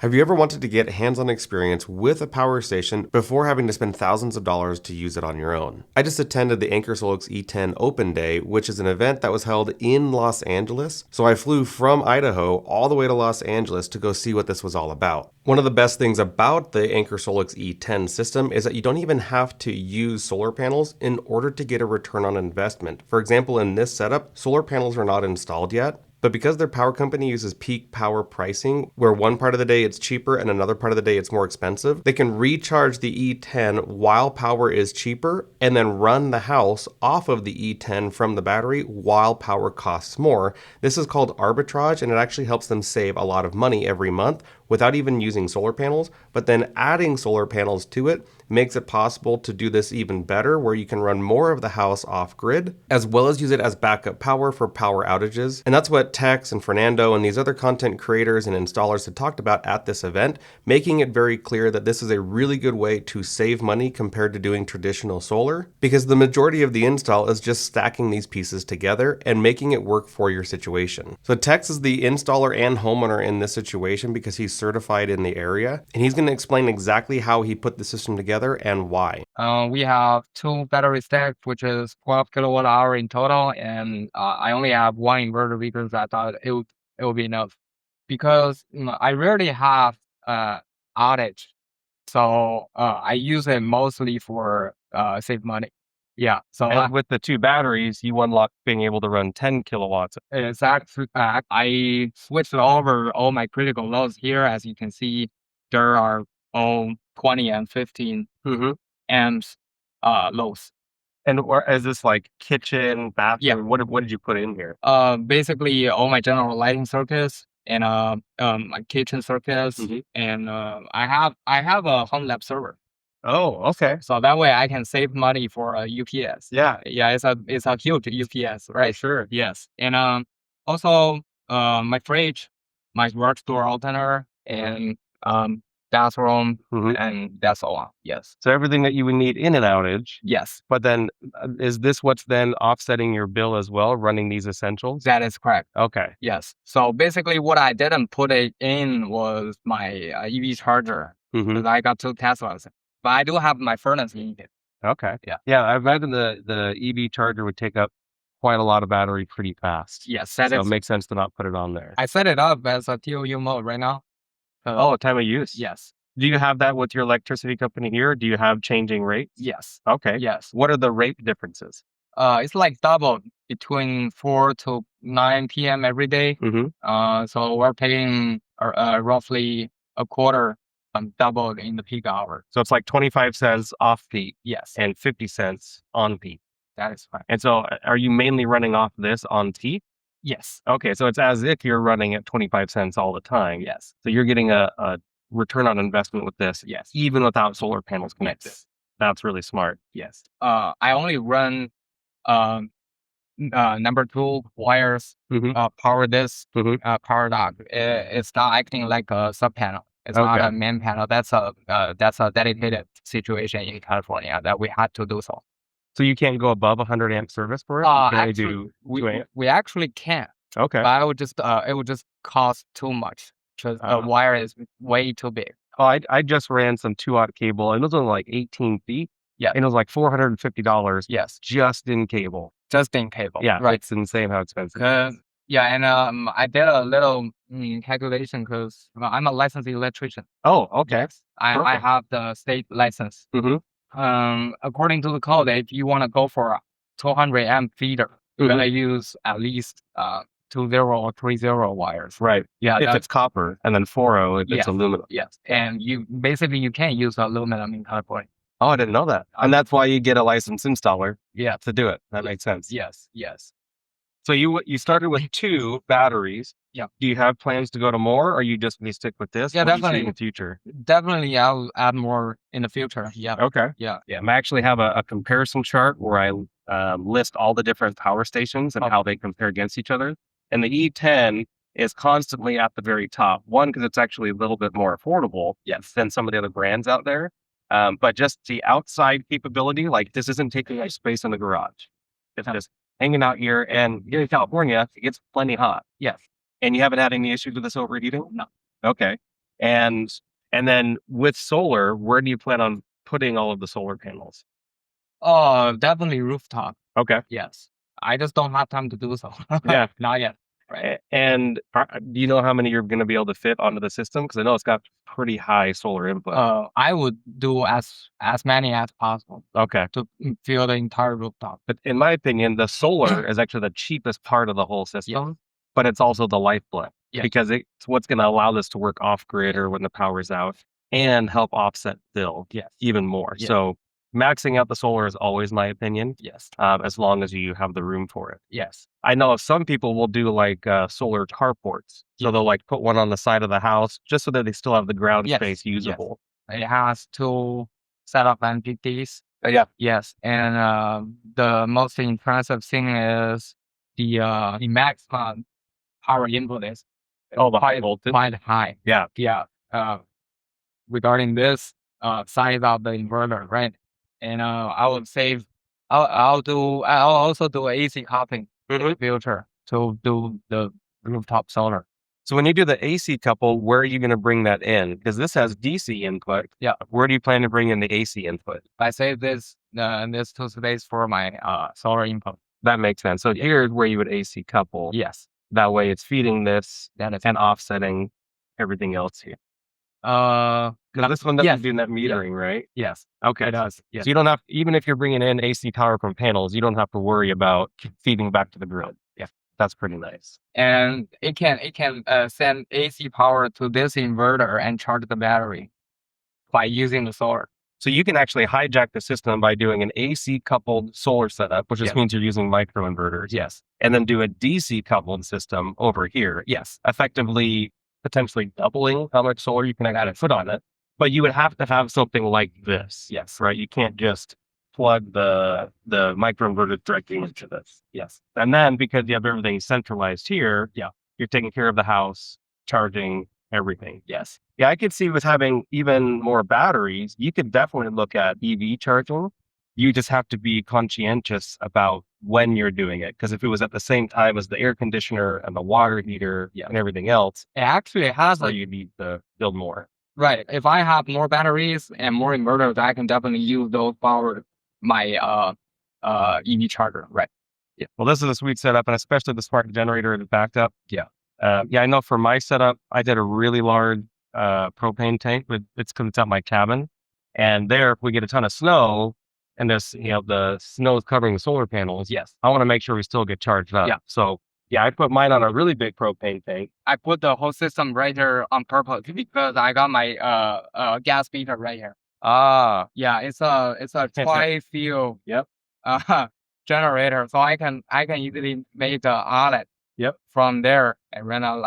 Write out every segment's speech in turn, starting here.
Have you ever wanted to get hands-on experience with a power station before having to spend thousands of dollars to use it on your own? I just attended the Anker SOLIX E10 Open Day, which is an event that was held in Los Angeles. So I flew from Idaho all the way to Los Angeles to go see what this was all about. One of the best things about the Anker SOLIX E10 system is that you don't even have to use solar panels in order to get a return on investment. For example, in this setup, solar panels are not installed yet. But because their power company uses peak power pricing, where one part of the day it's cheaper and another part of the day it's more expensive, they can recharge the E10 while power is cheaper and then run the house off of the E10 from the battery while power costs more. This is called arbitrage, and it actually helps them save a lot of money every month without even using solar panels. But then adding solar panels to it makes it possible to do this even better, where you can run more of the house off grid, as well as use it as backup power for power outages. And that's what Tex and Fernando and these other content creators and installers had talked about at this event, making it very clear that this is a really good way to save money compared to doing traditional solar, because the majority of the install is just stacking these pieces together and making it work for your situation. So Tex is the installer and homeowner in this situation because he's certified in the area, and he's going to explain exactly how he put the system together and why. We have two battery stacks, which is 12 kilowatt hour in total, and I only have one inverter because I thought it would be enough. Because I rarely have outage, so I use it mostly for save money. Yeah, so And with the two batteries, you unlock being able to run 10 kilowatts. exactly. I switched over all my critical loads here. As you can see, there are all 20 and 15 amps loads. And is this like kitchen, bathroom? Yeah. What did you put in here? Basically all my general lighting circuits and my kitchen circuits, and I have a home lab server. Oh, okay. So that way I can save money for a UPS. Yeah. Yeah, it's a huge UPS, right? Sure. Yes. And also my fridge, my work store alternator, and bathroom, and that's all. Yes. So everything that you would need in an outage. Yes. But then is this what's then offsetting your bill as well, running these essentials? That is correct. Okay. Yes. So basically what I didn't put it in was my EV charger, because I got two Teslas. But I do have my furnace in it. Okay. Yeah. Yeah, I imagine the EV charger would take up quite a lot of battery pretty fast. Yes. So it makes sense to not put it on there. I set it up as a TOU mode right now. Time of use. Yes. Do you have that with your electricity company here? Do you have changing rates? Yes. Okay. Yes. What are the rate differences? It's like double between 4 to 9 p.m. every day. So we're paying roughly a quarter double in the peak hour. So it's like 25 cents off peak. Yes. And 50 cents on peak. That is fine. And so are you mainly running off this on peak? Yes. Okay. So it's as if you're running at 25 cents all the time. Yes. So you're getting a return on investment with this. Yes. Even without solar panels connected. Yes. That's really smart. Yes. I only run number 2 wires, power this, power dock. It's not acting like a sub panel. It's not a main panel. That's a dedicated situation in California that we had to do so. So you can't go above 100 amp service for it? You can only do 2 amp? We actually can. Okay. But it would just cost too much because the wire is way too big. Oh, I just ran some 2-aught cable, and it was only like 18 feet. Yeah. And it was like $450. Yes. Just in cable. Just in cable. Yeah. Right. It's insane how expensive. Yeah, and I did a little calculation because I'm a licensed electrician. Oh, okay. Yes. I have the state license. According to the code, if you want to go for a 200 amp feeder, you're gonna use at least 20 or 30 wires. Right. Yeah. If it's copper, and then 40 if it's aluminum. Yes. And you can't use aluminum in California. Oh, I didn't know that. And that's why you get a licensed installer. Yeah. To do it. That makes sense. Yes. Yes. So you started with 2 batteries. Yeah. Do you have plans to go to more, or you just may stick with this? Yeah, What do you see definitely. in the future. Definitely, I'll add more in the future. Yeah. Okay. Yeah. Yeah. I actually have a comparison chart where I list all the different power stations and how they compare against each other. And the E10 is constantly at the very top. One, because it's actually a little bit more affordable than some of the other brands out there. But just the outside capability, like this isn't taking up space in the garage. It's just hanging out here. And here in California, it gets plenty hot. Yes. And you haven't had any issues with this overheating? No. Okay. And then with solar, where do you plan on putting all of the solar panels? Definitely rooftop. Okay. Yes. I just don't have time to do so. Yeah. Not yet. Right. And do you know how many you're going to be able to fit onto the system? Because I know it's got pretty high solar input. I would do as many as possible Okay. to fill the entire rooftop. But in my opinion, the solar is actually the cheapest part of the whole system, but it's also the lifeblood because it's what's going to allow this to work off grid or when the power's out and help offset bill even more. So maxing out the solar is always my opinion. Yes. As long as you have the room for it. Yes. I know some people will do like solar carports. So they'll like put one on the side of the house just so that they still have the ground space usable. It has 2 setup entities. Yeah. Yes. And the most impressive thing is the maximum power input is the high voltage. quite high. Yeah. Yeah. Regarding this size of the inverter, right? And I would save. I'll also do AC coupling in the future to do the rooftop solar. So when you do the AC couple, where are you going to bring that in? Because this has DC input. Yeah. Where do you plan to bring in the AC input? I save this 2 space for my solar input. That makes sense. So here's where you would AC couple. Yes. That way it's feeding this and offsetting everything else here. Now this one doesn't do net metering, right? Yes. Okay. It does. Yes. So you don't have, even if you're bringing in AC power from panels, you don't have to worry about feeding back to the grid. Yeah. That's pretty nice. And it can send AC power to this inverter and charge the battery by using the solar. So you can actually hijack the system by doing an AC coupled solar setup, which just means you're using microinverters. Yes. And then do a DC coupled system over here. Yes. Effectively, potentially doubling how much solar you can actually put on it. But you would have to have something like this. Yes. Right? You can't just plug the microinverter directly into this. Yes. And then because you have everything centralized here, you're taking care of the house, charging everything. Yes. Yeah, I could see with having even more batteries, you could definitely look at EV charging. You just have to be conscientious about when you're doing it. Because if it was at the same time as the air conditioner and the water heater and everything else, it actually has you need to build more. Right. If I have more batteries and more inverters, I can definitely use those power my EV charger. Right. Yeah. Well, this is a sweet setup, and especially the smart generator that backed up. Yeah. I know for my setup, I did a really large propane tank, but it's because it's at my cabin. And there, if we get a ton of snow and there's, the snow is covering the solar panels, I want to make sure we still get charged up. Yeah. So, I put mine on a really big propane tank. I put the whole system right here on purpose because I got my gas meter right here. Ah. Yeah, it's a tri-fuel generator, so I can easily make an outlet from there and run out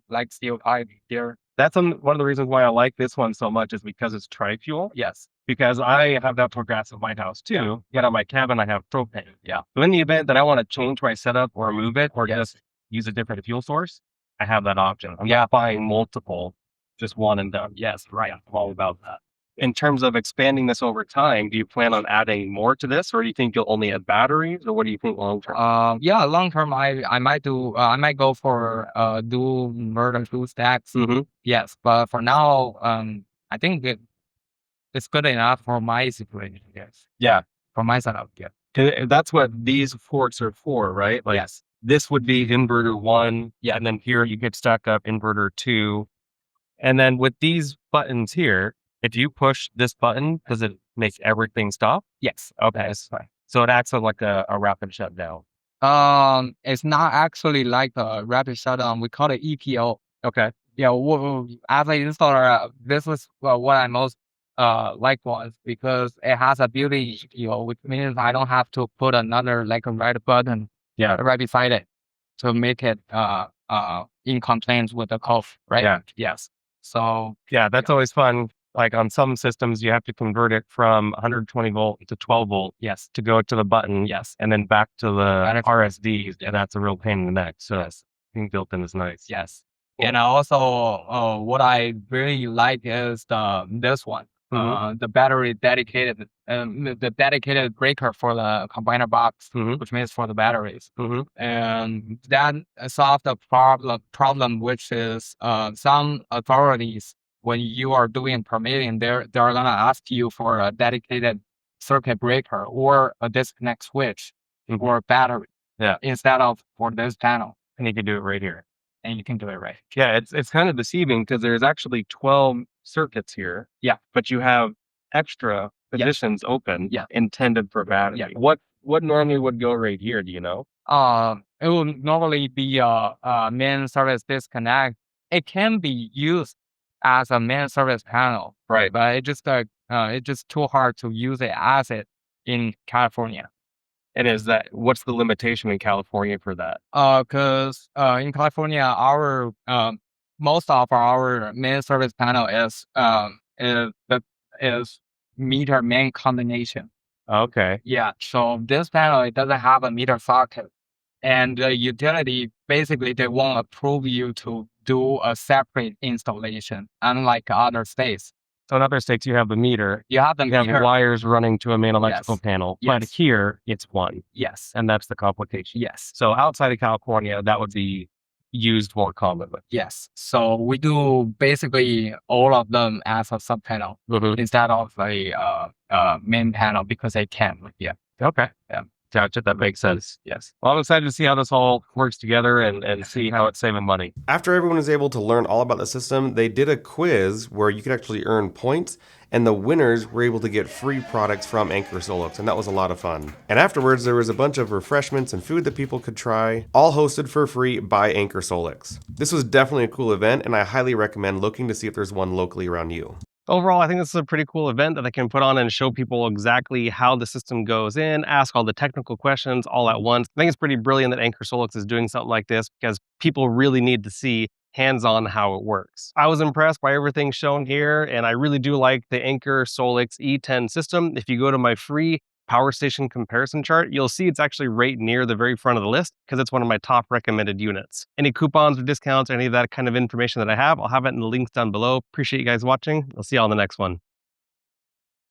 like steel pipe here. That's one of the reasons why I like this one so much is because it's tri-fuel. Yes. Because I have natural gas at my house too. Yet on my cabin, I have propane. Yeah. So in the event that I want to change my setup or move it or just use a different fuel source, I have that option. I'm not buying multiple, just one and done. Yes, right. I'm all about that. In terms of expanding this over time, do you plan on adding more to this, or do you think you'll only add batteries, or what do you think long term? Long term, I might do. I might go for dual inverter, dual stacks. Mm-hmm. Yes, but for now, I think it's good enough for my situation. Yes. Yeah. For my setup. Yeah. That's what these forks are for, right? Like, yes. This would be inverter 1. Yeah. And then here you could stack up inverter 2. And then with these buttons here, if you push this button, does it make everything stop? Yes. Okay. That's fine. So it acts like a rapid shutdown. It's not actually like a rapid shutdown. We call it EPO. Okay. Yeah. As an installer, this is what I most like was because it has a built-in EPO, which means I don't have to put another like a red button right beside it to make it in compliance with the code, right? Yeah. Yes. So that's always fun. Like on some systems, you have to convert it from 120 volt to 12 volt. Yes. To go to the button. Yes. And then back to the RSDs. And that's a real pain in the neck. So being built in is nice. Yes. Cool. And also, what I really like is this one. The battery dedicated, the dedicated breaker for the combiner box, which means for the batteries, and that solved the problem, which is some authorities when you are doing permitting, they're gonna ask you for a dedicated circuit breaker or a disconnect switch or a battery. Yeah. Instead of for this panel, And you can do it right here. and you can do it right. Yeah, it's kind of deceiving because there's actually 12 circuits here. Yeah. But you have extra positions open intended for battery. Yeah. What normally would go right here, do you know? It will normally be a main service disconnect. It can be used as a main service panel, Right. but it's just too hard to use it as it in California. And what's the limitation in California for that? Because in California, our most of our main service panel is meter main combination. Okay. Yeah, so this panel, it doesn't have a meter socket. And the utility, basically, they won't approve you to do a separate installation, unlike other states. So in other states, you have the meter. You have the You have meter. wires running to a main electrical Yes. panel. But Yes. here, it's one. Yes. And that's the complication. Yes. So outside of California, that would be used more commonly. Yes. So we do basically all of them as a sub panel instead of a main panel because they can. Yeah. Okay. Yeah. Gotcha. That makes sense. Yes. Well, I'm excited to see how this all works together and see how it's saving money. After everyone was able to learn all about the system, they did a quiz where you could actually earn points, and the winners were able to get free products from Anker SOLIX, and that was a lot of fun. And afterwards, there was a bunch of refreshments and food that people could try, all hosted for free by Anker SOLIX. This was definitely a cool event, and I highly recommend looking to see if there's one locally around you. Overall, I think this is a pretty cool event that I can put on and show people exactly how the system goes in, ask all the technical questions all at once. I think it's pretty brilliant that Anker SOLIX is doing something like this because people really need to see hands-on how it works. I was impressed by everything shown here, and I really do like the Anker SOLIX E10 system. If you go to my free power station comparison chart, you'll see it's actually right near the very front of the list because it's one of my top recommended units. Any coupons or discounts or any of that kind of information that I have, I'll have it in the links down below. Appreciate you guys watching. I'll see you all in the next one.